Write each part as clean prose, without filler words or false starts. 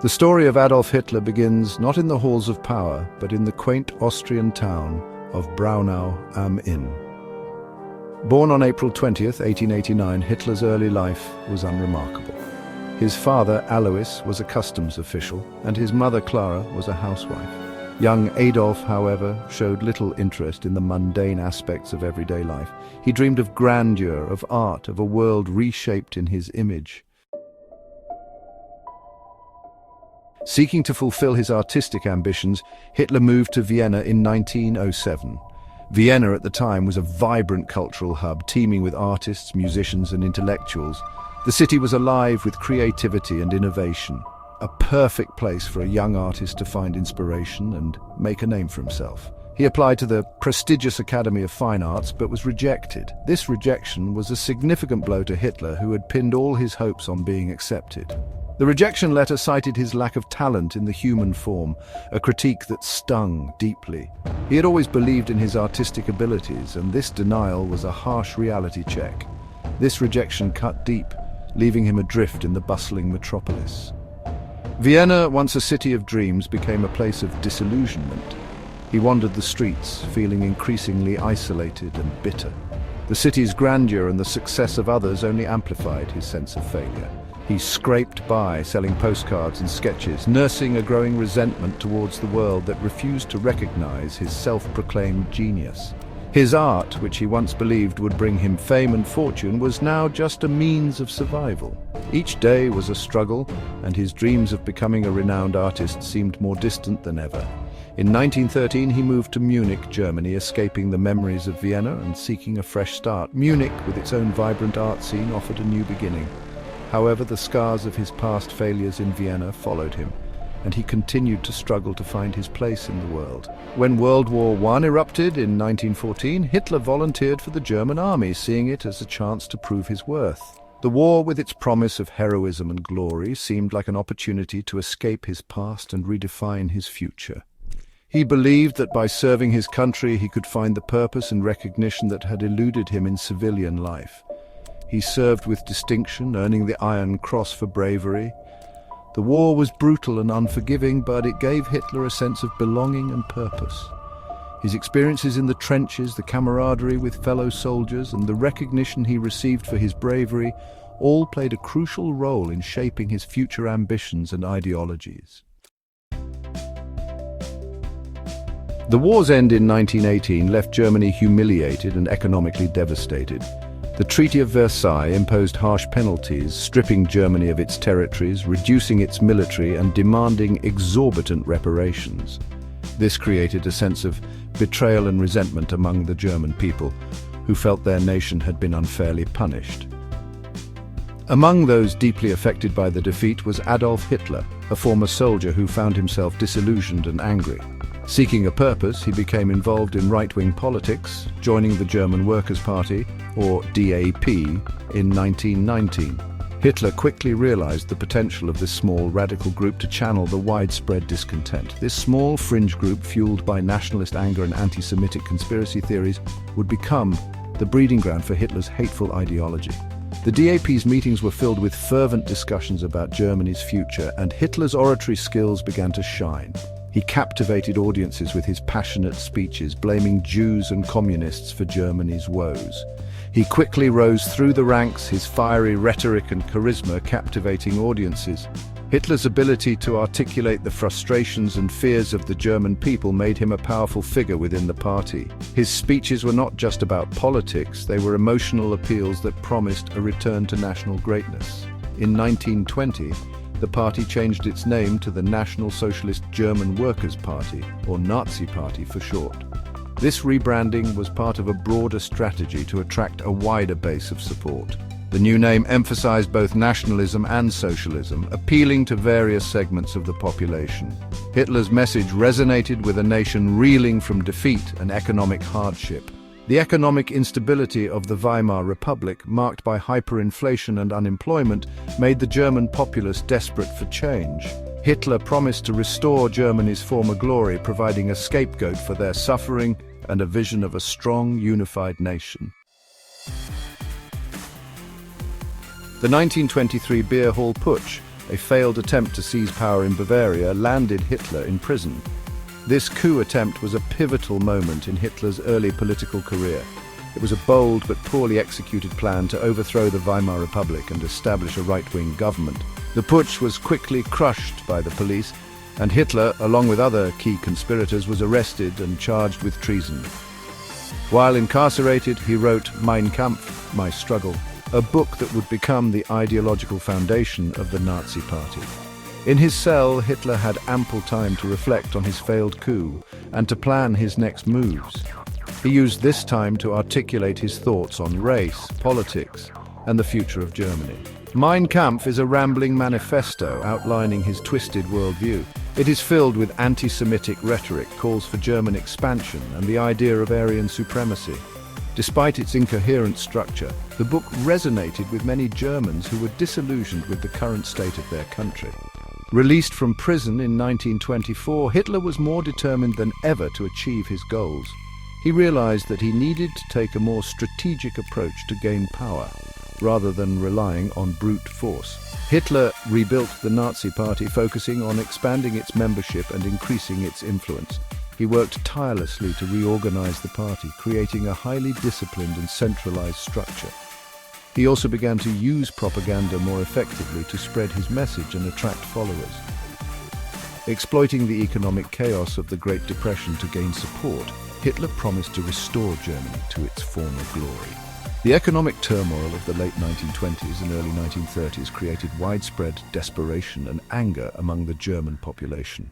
The story of Adolf Hitler begins not in the halls of power, but in the quaint Austrian town of Braunau am Inn. Born on April 20th, 1889, Hitler's early life was unremarkable. His father, Alois, was a customs official, and his mother, Clara, was a housewife. Young Adolf, however, showed little interest in the mundane aspects of everyday life. He dreamed of grandeur, of art, of a world reshaped in his image. Seeking to fulfill his artistic ambitions, Hitler moved to Vienna in 1907. Vienna at the time was a vibrant cultural hub, teeming with artists, musicians, and intellectuals. The city was alive with creativity and innovation, a perfect place for a young artist to find inspiration and make a name for himself. He applied to the prestigious Academy of Fine Arts, but was rejected. This rejection was a significant blow to Hitler, who had pinned all his hopes on being accepted. The rejection letter cited his lack of talent in the human form, a critique that stung deeply. He had always believed in his artistic abilities, and this denial was a harsh reality check. This rejection cut deep, leaving him adrift in the bustling metropolis. Vienna, once a city of dreams, became a place of disillusionment. He wandered the streets, feeling increasingly isolated and bitter. The city's grandeur and the success of others only amplified his sense of failure. He scraped by, selling postcards and sketches, nursing a growing resentment towards the world that refused to recognize his self-proclaimed genius. His art, which he once believed would bring him fame and fortune, was now just a means of survival. Each day was a struggle, and his dreams of becoming a renowned artist seemed more distant than ever. In 1913, he moved to Munich, Germany, escaping the memories of Vienna and seeking a fresh start. Munich, with its own vibrant art scene, offered a new beginning. However, the scars of his past failures in Vienna followed him, and he continued to struggle to find his place in the world. When World War I erupted in 1914, Hitler volunteered for the German army, seeing it as a chance to prove his worth. The war, with its promise of heroism and glory, seemed like an opportunity to escape his past and redefine his future. He believed that by serving his country he could find the purpose and recognition that had eluded him in civilian life. He served with distinction, earning the Iron Cross for bravery. The war was brutal and unforgiving, but it gave Hitler a sense of belonging and purpose. His experiences in the trenches, the camaraderie with fellow soldiers, and the recognition he received for his bravery all played a crucial role in shaping his future ambitions and ideologies. The war's end in 1918 left Germany humiliated and economically devastated. The Treaty of Versailles imposed harsh penalties, stripping Germany of its territories, reducing its military, and demanding exorbitant reparations. This created a sense of betrayal and resentment among the German people, who felt their nation had been unfairly punished. Among those deeply affected by the defeat was Adolf Hitler, a former soldier who found himself disillusioned and angry. Seeking a purpose, he became involved in right-wing politics, joining the German Workers' Party, or DAP, in 1919. Hitler quickly realized the potential of this small radical group to channel the widespread discontent. This small fringe group, fueled by nationalist anger and anti-Semitic conspiracy theories, would become the breeding ground for Hitler's hateful ideology. The DAP's meetings were filled with fervent discussions about Germany's future, and Hitler's oratory skills began to shine. He captivated audiences with his passionate speeches, blaming Jews and communists for Germany's woes. He quickly rose through the ranks, his fiery rhetoric and charisma captivating audiences. Hitler's ability to articulate the frustrations and fears of the German people made him a powerful figure within the party. His speeches were not just about politics, they were emotional appeals that promised a return to national greatness. In 1920, the party changed its name to the National Socialist German Workers' Party, or Nazi Party for short. This rebranding was part of a broader strategy to attract a wider base of support. The new name emphasized both nationalism and socialism, appealing to various segments of the population. Hitler's message resonated with a nation reeling from defeat and economic hardship. The economic instability of the Weimar Republic, marked by hyperinflation and unemployment, made the German populace desperate for change. Hitler promised to restore Germany's former glory, providing a scapegoat for their suffering and a vision of a strong, unified nation. The 1923 Beer Hall Putsch, a failed attempt to seize power in Bavaria landed Hitler in prison. This coup attempt was a pivotal moment in Hitler's early political career. It was a bold but poorly executed plan to overthrow the Weimar Republic and establish a right-wing government. The putsch was quickly crushed by the police, and Hitler, along with other key conspirators, was arrested and charged with treason. While incarcerated, he wrote Mein Kampf, My Struggle, a book that would become the ideological foundation of the Nazi Party. In his cell, Hitler had ample time to reflect on his failed coup and to plan his next moves. He used this time to articulate his thoughts on race, politics, and the future of Germany. Mein Kampf is a rambling manifesto outlining his twisted worldview. It is filled with anti-Semitic rhetoric, calls for German expansion, and the idea of Aryan supremacy. Despite its incoherent structure, the book resonated with many Germans who were disillusioned with the current state of their country. Released from prison in 1924, Hitler was more determined than ever to achieve his goals. He realized that he needed to take a more strategic approach to gain power, rather than relying on brute force. Hitler rebuilt the Nazi Party, focusing on expanding its membership and increasing its influence. He worked tirelessly to reorganize the party, creating a highly disciplined and centralized structure. He also began to use propaganda more effectively to spread his message and attract followers. Exploiting the economic chaos of the Great Depression to gain support, Hitler promised to restore Germany to its former glory. The economic turmoil of the late 1920s and early 1930s created widespread desperation and anger among the German population.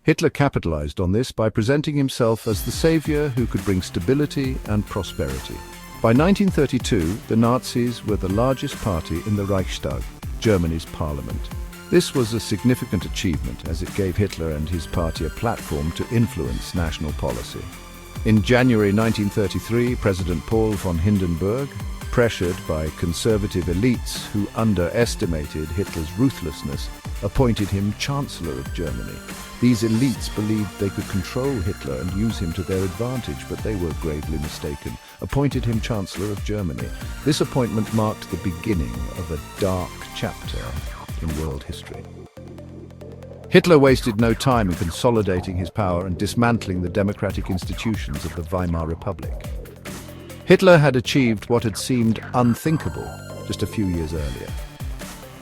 Hitler capitalized on this by presenting himself as the savior who could bring stability and prosperity. By 1932, the Nazis were the largest party in the Reichstag, Germany's parliament. This was a significant achievement as it gave Hitler and his party a platform to influence national policy. In January 1933, President Paul von Hindenburg, pressured by conservative elites who underestimated Hitler's ruthlessness, appointed him Chancellor of Germany. These elites believed they could control Hitler and use him to their advantage, but they were gravely mistaken. Appointed him Chancellor of Germany. This appointment marked the beginning of a dark chapter in world history. Hitler wasted no time in consolidating his power and dismantling the democratic institutions of the Weimar Republic. Hitler had achieved what had seemed unthinkable just a few years earlier.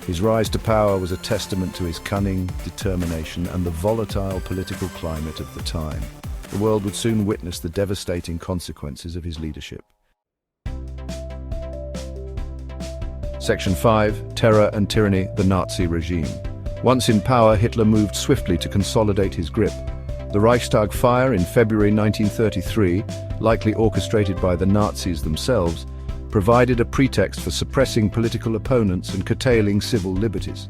His rise to power was a testament to his cunning, determination, and the volatile political climate of the time. The world would soon witness the devastating consequences of his leadership. Section 5. Terror and Tyranny, the Nazi Regime. Once in power, Hitler moved swiftly to consolidate his grip. The Reichstag fire in February 1933, likely orchestrated by the Nazis themselves, provided a pretext for suppressing political opponents and curtailing civil liberties.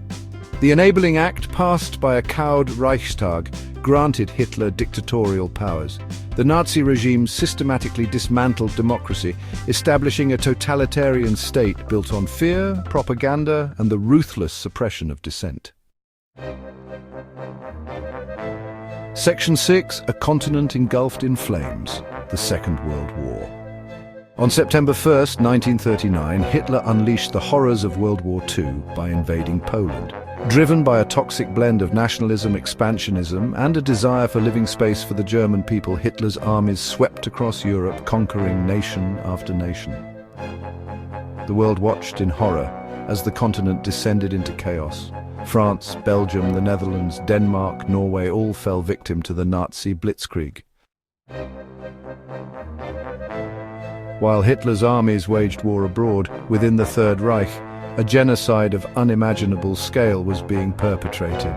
The Enabling Act, passed by a cowed Reichstag, granted Hitler dictatorial powers. The Nazi regime systematically dismantled democracy, establishing a totalitarian state built on fear, propaganda, and the ruthless suppression of dissent. Section 6. A continent engulfed in flames. The Second World War. On September 1st, 1939, Hitler unleashed the horrors of World War II by invading Poland. Driven by a toxic blend of nationalism, expansionism, and a desire for living space for the German people, Hitler's armies swept across Europe, conquering nation after nation. The world watched in horror as the continent descended into chaos. France, Belgium, the Netherlands, Denmark, Norway all fell victim to the Nazi blitzkrieg. While Hitler's armies waged war abroad, within the Third Reich, a genocide of unimaginable scale was being perpetrated.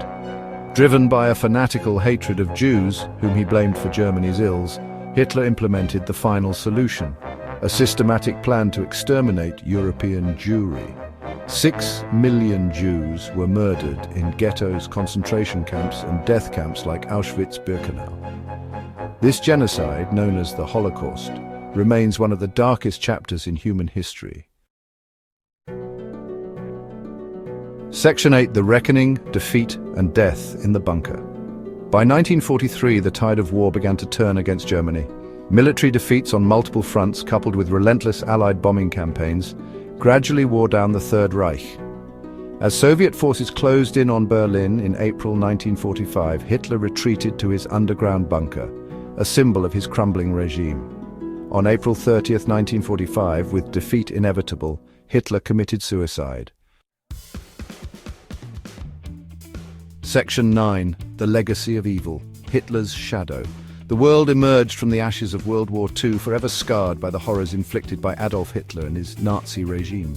Driven by a fanatical hatred of Jews, whom he blamed for Germany's ills, Hitler implemented the final solution, a systematic plan to exterminate European Jewry. 6 million Jews were murdered in ghettos, concentration camps, and death camps like Auschwitz-Birkenau. This genocide, known as the Holocaust, remains one of the darkest chapters in human history. Section 8. The Reckoning, Defeat, and Death in the Bunker. By 1943, the tide of war began to turn against Germany. Military defeats on multiple fronts, coupled with relentless Allied bombing campaigns, gradually wore down the Third Reich. As Soviet forces closed in on Berlin in April 1945, Hitler retreated to his underground bunker, a symbol of his crumbling regime. On April 30th, 1945, with defeat inevitable, Hitler committed suicide. Section 9. The Legacy of Evil. Hitler's Shadow. The world emerged from the ashes of World War II forever scarred by the horrors inflicted by Adolf Hitler and his Nazi regime.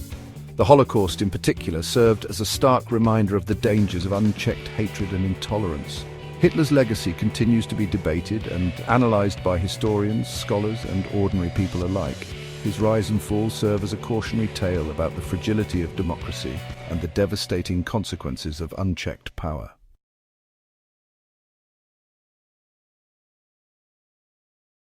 The Holocaust in particular served as a stark reminder of the dangers of unchecked hatred and intolerance. Hitler's legacy continues to be debated and analysed by historians, scholars and ordinary people alike. His rise and fall serve as a cautionary tale about the fragility of democracy and the devastating consequences of unchecked power.